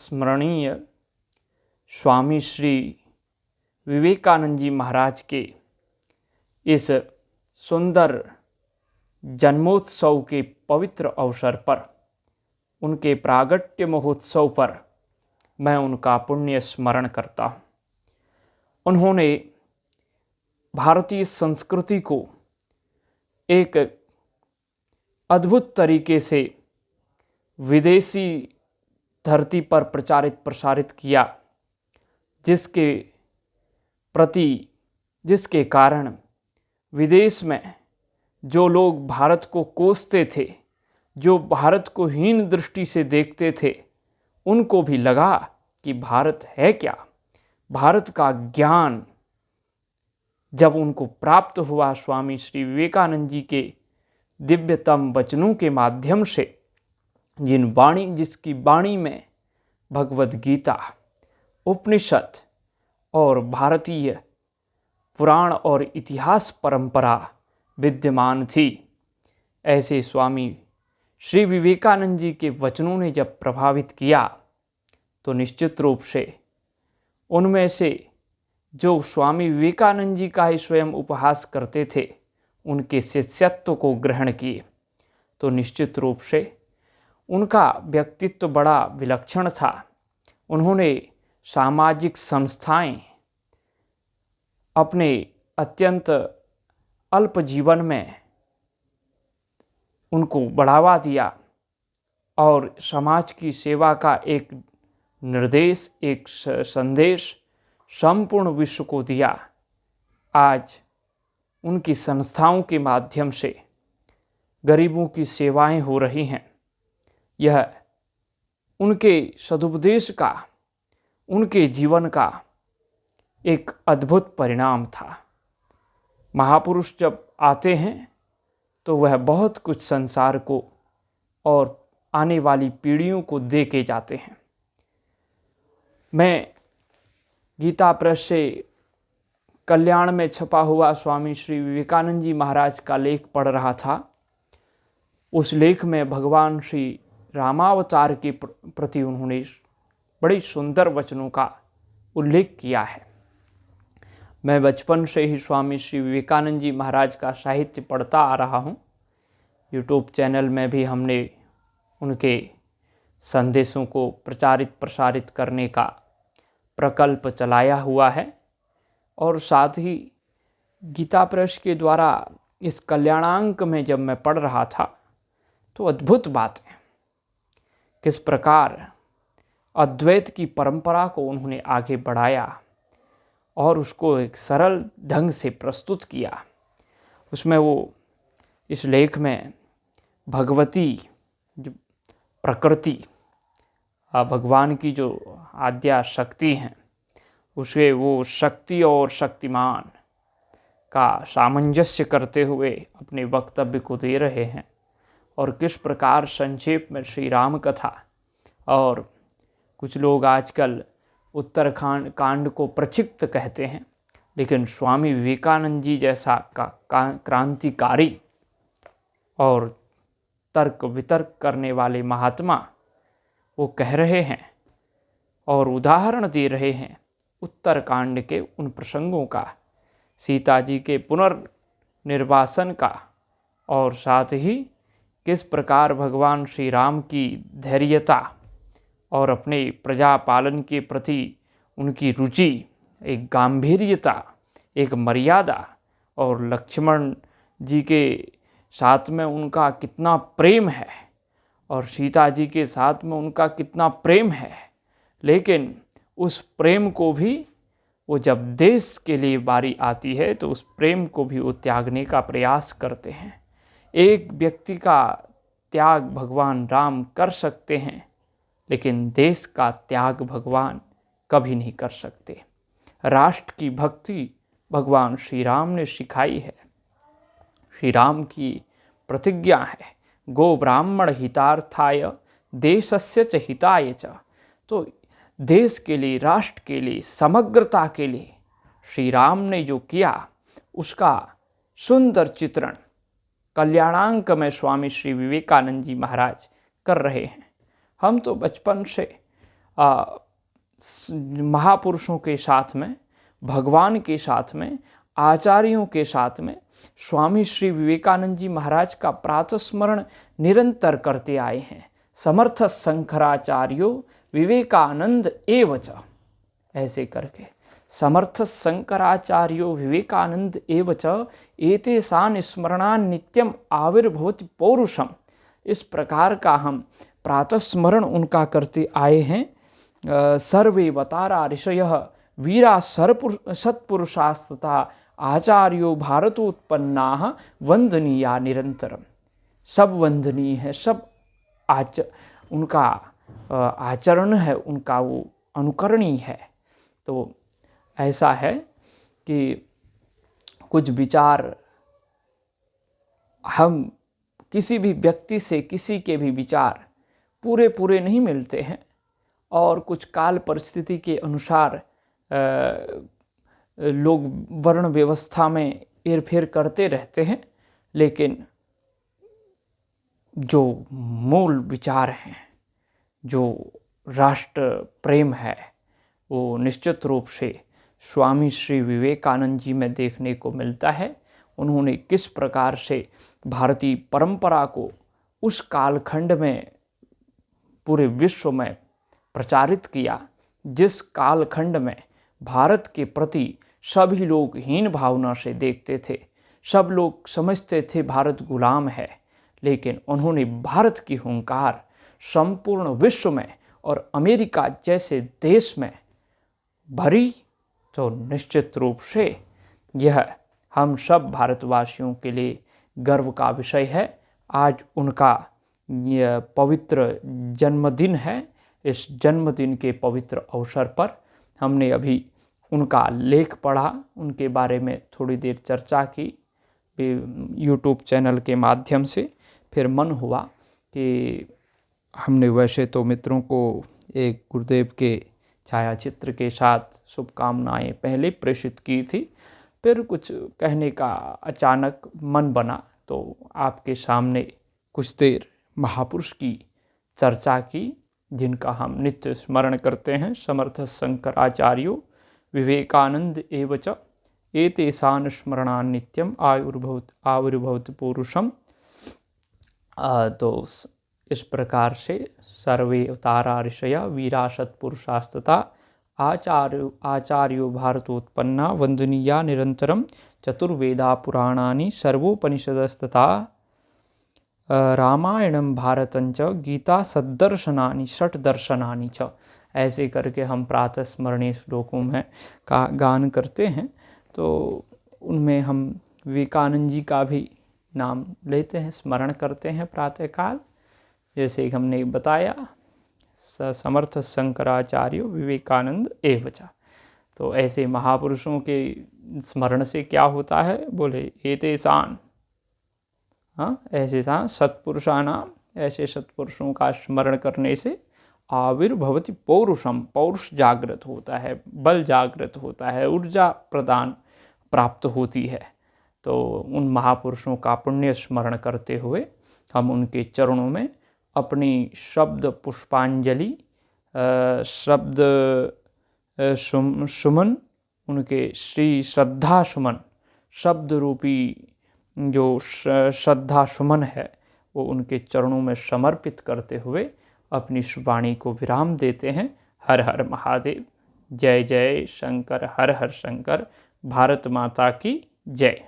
स्मरणीय स्वामी श्री विवेकानंद जी महाराज के इस सुंदर जन्मोत्सव के पवित्र अवसर पर, उनके प्रागट्य महोत्सव पर मैं उनका पुण्य स्मरण करता हूँ। उन्होंने भारतीय संस्कृति को एक अद्भुत तरीके से विदेशी धरती पर प्रचारित प्रसारित किया, जिसके कारण विदेश में जो लोग भारत को कोसते थे, जो भारत को हीन दृष्टि से देखते थे, उनको भी लगा कि भारत है क्या। भारत का ज्ञान जब उनको प्राप्त हुआ स्वामी श्री विवेकानंद जी के दिव्यतम वचनों के माध्यम से, जिसकी वाणी में भगवद गीता, उपनिषद और भारतीय पुराण और इतिहास परंपरा विद्यमान थी, ऐसे स्वामी श्री विवेकानंद जी के वचनों ने जब प्रभावित किया, तो निश्चित रूप से उनमें से जो स्वामी विवेकानंद जी का ही स्वयं उपहास करते थे, उनके शिष्यत्व को ग्रहण किए, तो निश्चित रूप से उनका व्यक्तित्व बड़ा विलक्षण था। उन्होंने सामाजिक संस्थाएं अपने अत्यंत अल्प जीवन में उनको बढ़ावा दिया और समाज की सेवा का एक निर्देश, एक संदेश संपूर्ण विश्व को दिया। आज उनकी संस्थाओं के माध्यम से गरीबों की सेवाएं हो रही हैं। यह उनके सदुपदेश का, उनके जीवन का एक अद्भुत परिणाम था। महापुरुष जब आते हैं तो वह बहुत कुछ संसार को और आने वाली पीढ़ियों को दे के जाते हैं। मैं गीता प्रेस से कल्याण में छपा हुआ स्वामी श्री विवेकानंद जी महाराज का लेख पढ़ रहा था। उस लेख में भगवान श्री रामावतार के प्रति उन्होंने बड़ी सुंदर वचनों का उल्लेख किया है। मैं बचपन से ही स्वामी श्री विवेकानंद जी महाराज का साहित्य पढ़ता आ रहा हूँ। यूट्यूब चैनल में भी हमने उनके संदेशों को प्रचारित प्रसारित करने का प्रकल्प चलाया हुआ है, और साथ ही गीता प्रेस के द्वारा इस कल्याणांक में जब मैं पढ़ रहा था, तो अद्भुत बात है किस प्रकार अद्वैत की परंपरा को उन्होंने आगे बढ़ाया और उसको एक सरल ढंग से प्रस्तुत किया। उसमें वो इस लेख में भगवती जो प्रकृति, भगवान की जो आद्या शक्ति हैं, उसे वो शक्ति और शक्तिमान का सामंजस्य करते हुए अपने वक्तव्य को दे रहे हैं, और किस प्रकार संक्षेप में श्री राम कथा, और कुछ लोग आजकल उत्तरकांड कांड को प्रक्षिप्त कहते हैं, लेकिन स्वामी विवेकानंद जी जैसा क्रांतिकारी और तर्क वितर्क करने वाले महात्मा वो कह रहे हैं और उदाहरण दे रहे हैं उत्तरकांड के उन प्रसंगों का, सीता जी के पुनर्निर्वासन का, और साथ ही किस प्रकार भगवान श्री राम की धैर्यता और अपने प्रजा पालन के प्रति उनकी रुचि, एक गांभीर्यता, एक मर्यादा, और लक्ष्मण जी के साथ में उनका कितना प्रेम है और सीता जी के साथ में उनका कितना प्रेम है, लेकिन उस प्रेम को भी वो जब देश के लिए बारी आती है तो उस प्रेम को भी वो त्यागने का प्रयास करते हैं। एक व्यक्ति का त्याग भगवान राम कर सकते हैं, लेकिन देश का त्याग भगवान कभी नहीं कर सकते। राष्ट्र की भक्ति भगवान श्री राम ने सिखाई है। श्री राम की प्रतिज्ञा है, गो ब्राह्मण हितार्थाय देशस्य च हिताय च। तो देश के लिए, राष्ट्र के लिए, समग्रता के लिए श्री राम ने जो किया, उसका सुंदर चित्रण कल्याणांक में स्वामी श्री विवेकानंद जी महाराज कर रहे हैं। हम तो बचपन से महापुरुषों के साथ में, भगवान के साथ में, आचार्यों के साथ में स्वामी श्री विवेकानंद जी महाराज का प्रातः स्मरण निरंतर करते आए हैं। समर्थ शंकराचार्यो विवेकानंद एव च, ऐसे करके समर्थ शंकराचार्यो विवेकानंद एव च एतेषां स्मरणान् नित्यम आविर्भवति पौरुषम। इस प्रकार का हम प्रातः स्मरण उनका करते आए हैं। सर्वे अवतारा ऋषयः वीरा सत्पुरुषास्तथा आचार्यो भारतोत्पन्नाः वंदनीया निरंतरम। सब वंदनीय है, सब उनका आचरण है, उनका वो अनुकरणीय है। तो ऐसा है कि कुछ विचार हम किसी भी व्यक्ति से, किसी के भी विचार पूरे नहीं मिलते हैं और कुछ काल परिस्थिति के अनुसार लोग वर्ण व्यवस्था में हेरफेर करते रहते हैं, लेकिन जो मूल विचार हैं, जो राष्ट्र प्रेम है, वो निश्चित रूप से स्वामी श्री विवेकानंद जी में देखने को मिलता है। उन्होंने किस प्रकार से भारतीय परंपरा को उस कालखंड में पूरे विश्व में प्रचारित किया, जिस कालखंड में भारत के प्रति सभी लोग हीन भावना से देखते थे, सब लोग समझते थे भारत गुलाम है, लेकिन उन्होंने भारत की हुंकार संपूर्ण विश्व में और अमेरिका जैसे देश में भरी। तो निश्चित रूप से यह हम सब भारतवासियों के लिए गर्व का विषय है। आज उनका यह पवित्र जन्मदिन है। इस जन्मदिन के पवित्र अवसर पर हमने अभी उनका लेख पढ़ा, उनके बारे में थोड़ी देर चर्चा की यूट्यूब चैनल के माध्यम से। फिर मन हुआ कि हमने वैसे तो मित्रों को एक गुरुदेव के छायाचित्र के साथ शुभकामनाएं पहले प्रेषित की थी, फिर कुछ कहने का अचानक मन बना तो आपके सामने कुछ देर महापुरुष की चर्चा की, जिनका हम नित्य स्मरण करते हैं। समर्थ शंकराचार्यो विवेकानंद एव च एतेषां स्मरणान् नित्यम आविर्भवति पौरुषम। तो इस प्रकार से सर्वे अवतारा ऋषया वीरा सत्पुरुषास्तथा आचार्यो भारतोत्पन्ना वंदनीया निरंतरम। चतुर्वेदा पुराणानि सर्वोपनिषदस्तथा रामायणम भारतंच गीता सद्दर्शनानि षट दर्शनानि च। ऐसे करके हम प्रातः स्मरणीय श्लोकों में का गान करते हैं। तो उनमें हम विवेकानंद जी का भी नाम लेते हैं, स्मरण करते हैं प्रातःकाल। जैसे हमने बताया समर्थ शंकराचार्य विवेकानंद एव च। तो ऐसे महापुरुषों के स्मरण से क्या होता है, बोले एतेषां, ऐसे सत्पुरुषाणाम, ऐसे सत्पुरुषों का स्मरण करने से आविर्भवति पौरुषम, पौरुष जागृत होता है, बल जागृत होता है, ऊर्जा प्रदान प्राप्त होती है। तो उन महापुरुषों का पुण्य स्मरण करते हुए हम उनके चरणों में अपनी शब्द पुष्पांजलि, शब्द सुमन, उनके श्री श्रद्धा सुमन, शब्द रूपी जो श्रद्धा सुमन है, वो उनके चरणों में समर्पित करते हुए अपनी वाणी को विराम देते हैं। हर हर महादेव, जय जय शंकर, हर हर शंकर, भारत माता की जय।